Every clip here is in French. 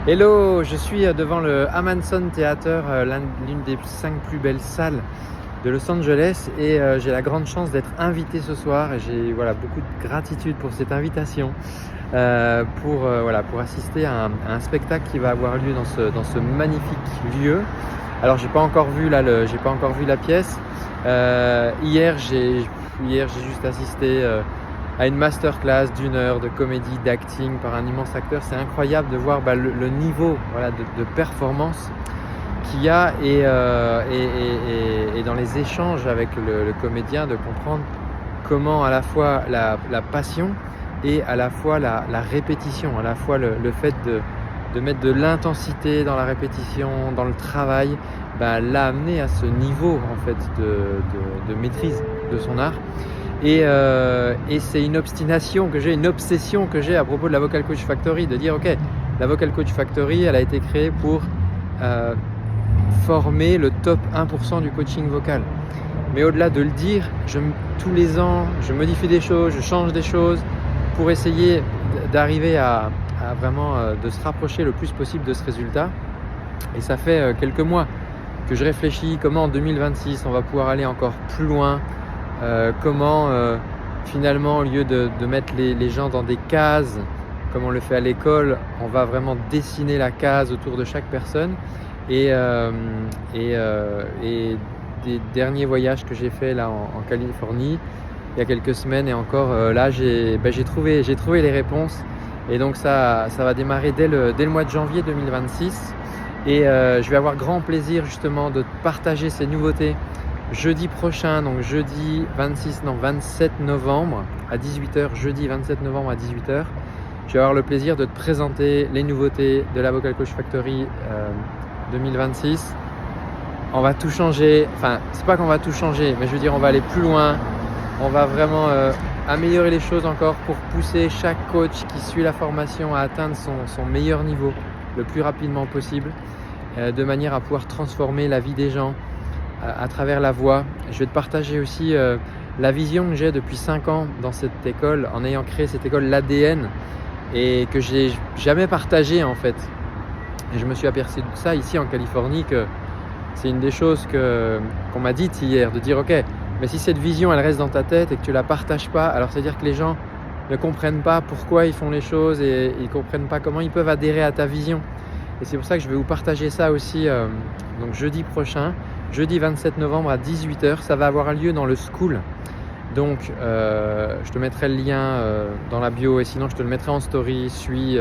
Hello, je suis devant le Amanson Theater, l'une des 5 plus belles salles de Los Angeles et j'ai la grande chance d'être invité ce soir et j'ai beaucoup de gratitude pour cette invitation pour assister à un spectacle qui va avoir lieu dans ce magnifique lieu. Alors j'ai pas encore vu la pièce. Hier j'ai juste assisté à une masterclass d'1 heure de comédie, d'acting par un immense acteur. C'est incroyable de voir le niveau de performance qu'il y a et dans les échanges avec le comédien, de comprendre comment à la fois la passion et à la fois la répétition, à la fois le fait de mettre de l'intensité dans la répétition, dans le travail, l'a amené à ce niveau en fait de maîtrise de son art. Et c'est une obstination que j'ai, une obsession que j'ai à propos de la Vocal Coach Factory, de dire ok, la Vocal Coach Factory, elle a été créée pour former le top 1% du coaching vocal. Mais au-delà de le dire, tous les ans, je modifie des choses, je change des choses pour essayer d'arriver à vraiment de se rapprocher le plus possible de ce résultat. Et ça fait quelques mois que je réfléchis comment en 2026 on va pouvoir aller encore plus loin. Comment finalement, au lieu de mettre les gens dans des cases comme on le fait à l'école, on va vraiment dessiner la case autour de chaque personne. Et des derniers voyages que j'ai fait là en Californie il y a quelques semaines et encore là j'ai trouvé les réponses, et donc ça va démarrer dès le mois de janvier 2026 et je vais avoir grand plaisir justement de partager ces nouveautés jeudi prochain, donc jeudi 27 novembre à 18h, jeudi 27 novembre à 18h. Je vais avoir le plaisir de te présenter les nouveautés de la Vocal Coach Factory 2026. On va tout changer, enfin c'est pas qu'on va tout changer, mais je veux dire on va aller plus loin, on va vraiment améliorer les choses encore pour pousser chaque coach qui suit la formation à atteindre son meilleur niveau le plus rapidement possible, de manière à pouvoir transformer la vie des gens à travers la voix. Je vais te partager aussi la vision que j'ai depuis 5 ans dans cette école, en ayant créé cette école, l'ADN, et que j'ai jamais partagé en fait. Et je me suis aperçu de ça ici en Californie, que c'est une des choses qu'on m'a dites hier, de dire ok, mais si cette vision elle reste dans ta tête et que tu la partages pas, alors c'est-à-dire que les gens ne comprennent pas pourquoi ils font les choses et ils comprennent pas comment ils peuvent adhérer à ta vision. Et c'est pour ça que je vais vous partager ça aussi donc jeudi prochain, jeudi 27 novembre à 18h. Ça va avoir lieu dans le School. Donc je te mettrai le lien dans la bio, et sinon je te le mettrai en story. Suis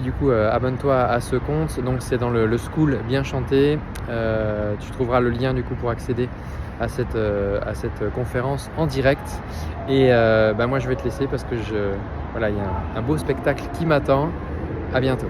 du coup, abonne-toi à ce compte. Donc c'est dans le School Bien Chanté. Tu trouveras le lien du coup pour accéder à cette conférence en direct. Et moi je vais te laisser parce que il y a un beau spectacle qui m'attend. À bientôt.